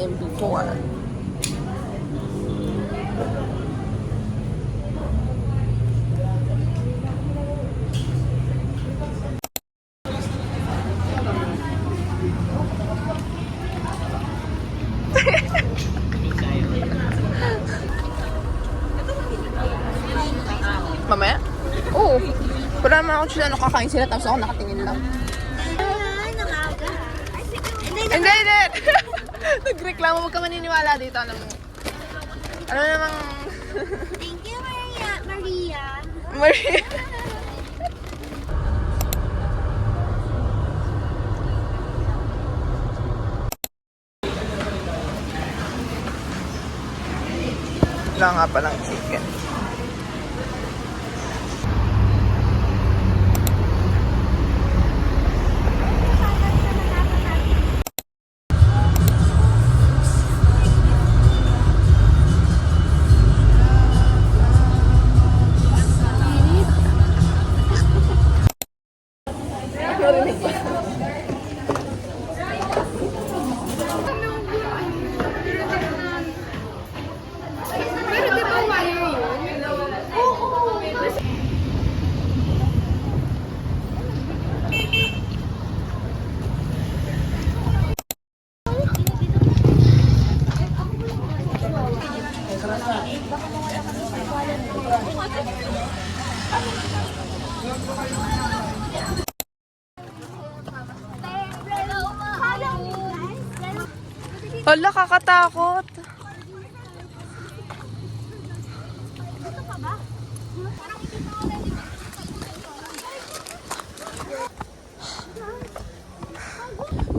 him before. Mamaya? Oo. Wala naman ako sila nakakain sila tapos ako nakatingin lang. Hindi! Nagreklamo, huwag ka maniniwala dito. Ano namang... Thank you, Maria. Maria. Wala nga palang chicken. Hala, kakatakot.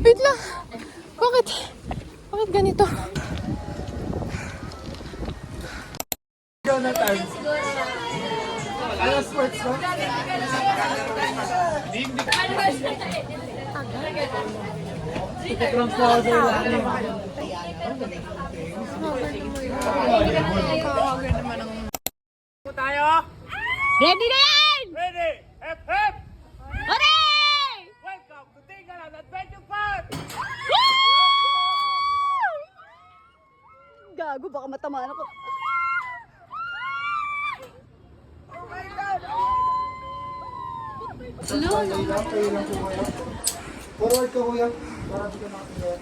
Wait lang. Bakit? Bakit ganito? Jonathan. Ano sports mo? Grandfather lang. Tayo! Ready na yan! Ready! Hep hep! Hooray! Welcome to Tingalan Adventure Park! Gago, baka matamaan ako. Kayo lang po kuya. Forward ka kuya. Para di ka makakilala.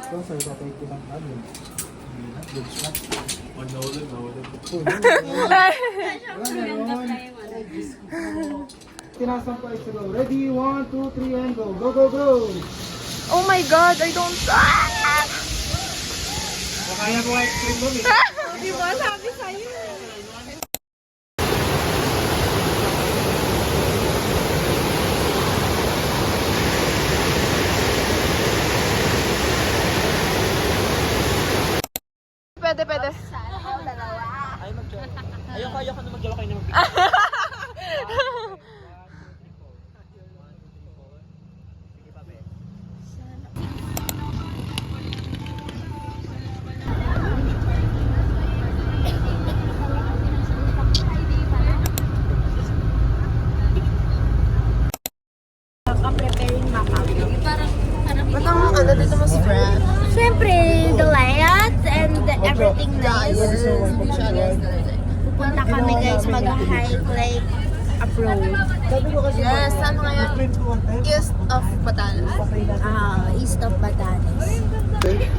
Ito sir, papay ko lang namin. Good shot. Tinasang pa ito. Ready? 1, 2, 3, and go. Go, go, go! Oh my God, I don't... Kaya mo ice cream mo Diba, sabi sa'yo. Pwede. Ayoko na mag-jowa kayo na Ba't ang ano dito mas friend? Siyempre, the layout and everything nice. Pupunta kami guys, mag-highlight approach. Yes, saan ngayon? East of Batanes. East of Batanes.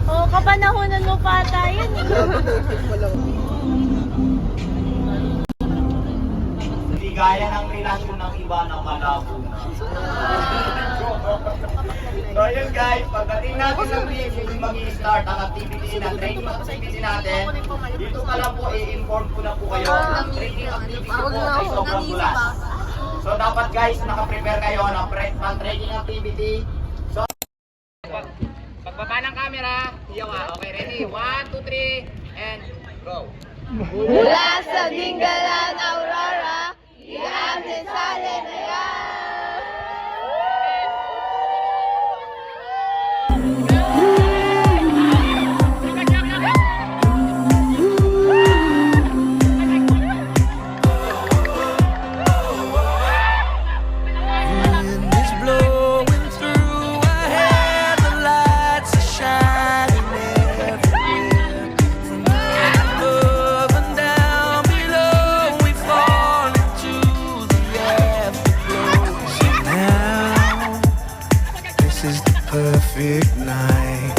Oh, kapanahonan mo pa tayo. Hindi gaya ng relasyon ng iba na malabo na. So yun guys, pagdating natin ng BFC, mag-i-start ang activity na training activity natin. Dito pa lang po, i-inform ko na po kayo. Ang training activity po ay sobrang bulas. So dapat guys, naka-prepare kayo ng training activity. So, pagbaba ng camera, hiyawa. Okay, ready? 1, 2, 3, and go. Mula sa Dingalan, Aurora, iamnin sa Lenaya. Wind is blowing through, I had the light. perfect night.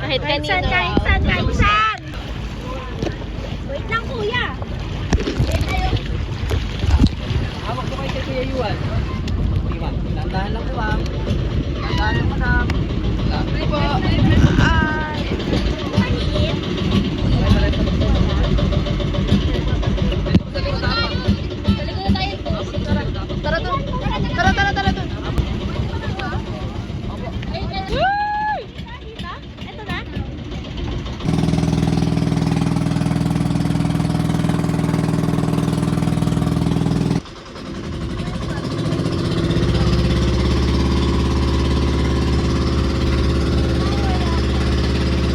Kahit saan! Wait lang, kuya! Hawak ko kay Kuya Yuan. Iwan. Dandahan lang po ah. Dandahan lang madam. Hindi po. Ay. Tara to. Tara to. Ito na?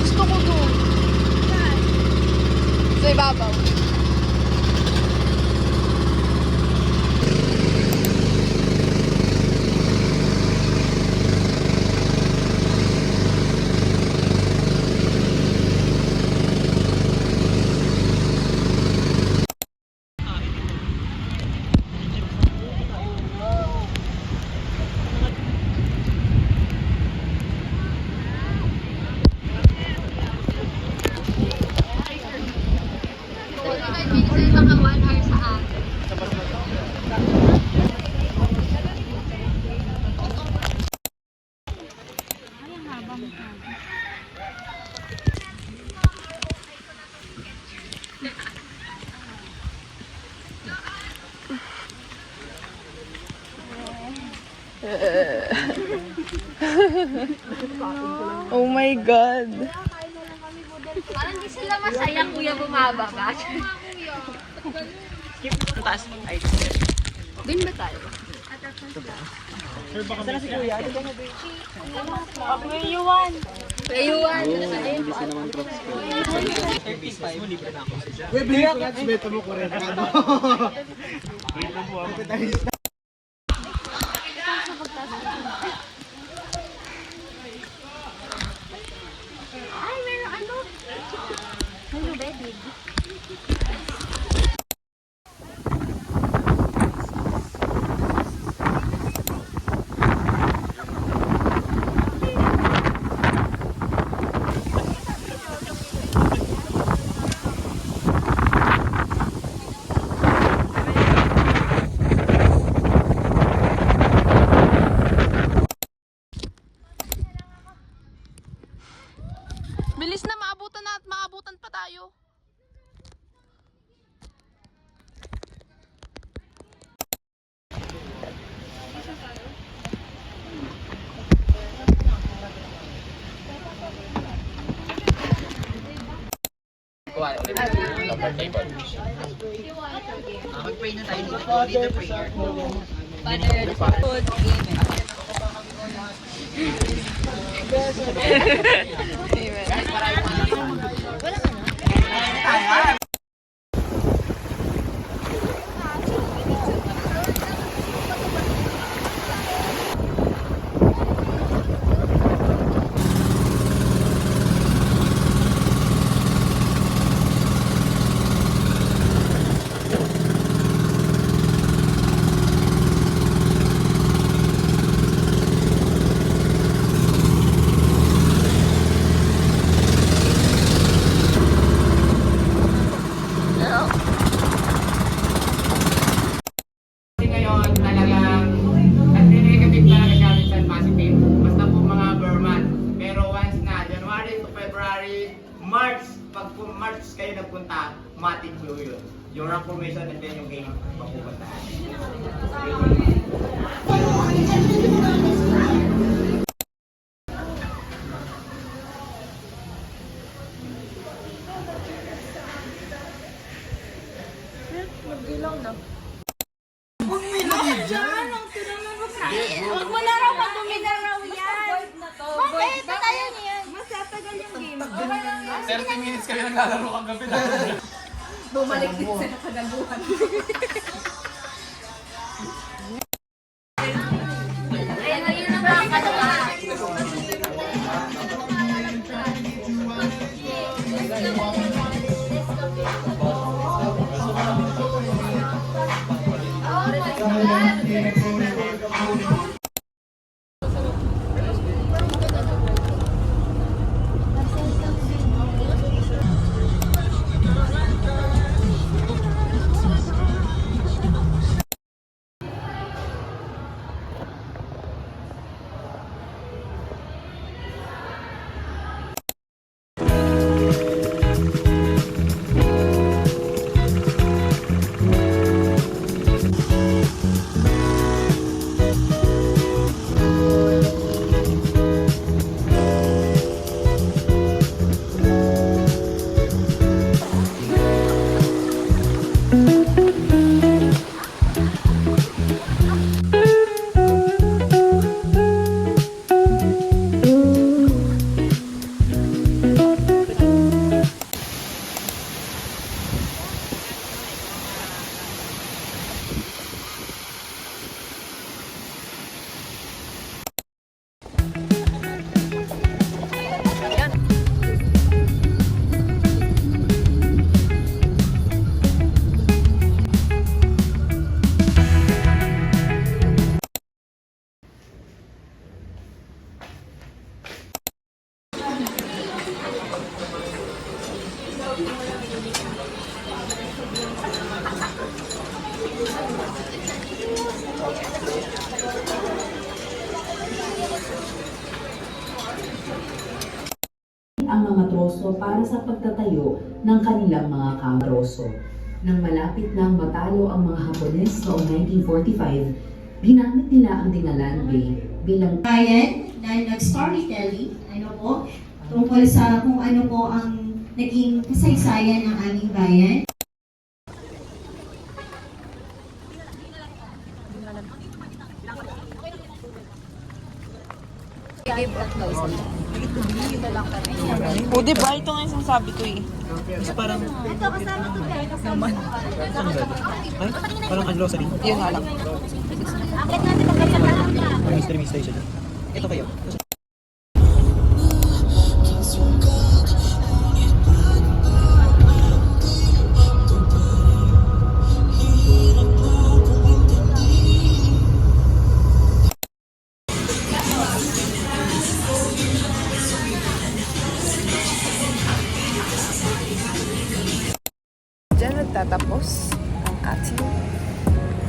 Gusto ko doon. Sa ibabaw. Oh my God. Parang di sila masaya, kuya, bumaba ba? Skip ang taas. Ay. Doon ba tayo? Saan na si Kuya? Kuya Yuan! Uy, bilhin ko lang, beta mo ko rin. Ay, meron ano? Hello, baby. Bilis na, maabutan na at maabutan pa tayo. Kuha ulit. Number table. Mag-pray na tayo dito. Lead the prayer. Kasi ngayon talagang nagre-negative talaga siya minsan positive. Basta po mga Burman. Pero once na January to February, March, pag po March kayo nagpunta, matik po yun. Yung rank formation and then yung game mapupuntahan. Huwag mo na raw pag-uminaraw yan! Bakit? Tayo niyan! Mas tatagal yung game. 30 minutes kayo naglalaro kagabi na. Bumalik din sa nakagaguhan. Ayan na yun ang mga katawa. ang mga troso para sa pagtatayo ng kanilang mga kamtroso. Nang malapit nang matalo ang mga Hapones noong 1945, ginamit nila ang Dingalan Bay bilang Bayan na nag-storytelling, tungkol sa kung ano po ang naging kasaysayan ng aming bayan. O, diba? Ito nga yung sabi ko eh. Parang, Ito, kasama to guys. parang grocery. Yun nga lang. Akit natin magkakaroon na. Mystery station. Ito kayo. Diyan nagtatapos ang ating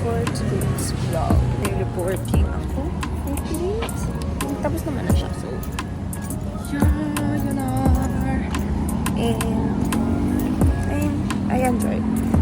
for today's vlog. May reporting ako. Okay. Tapos naman na siya. So, yun are. And I enjoyed.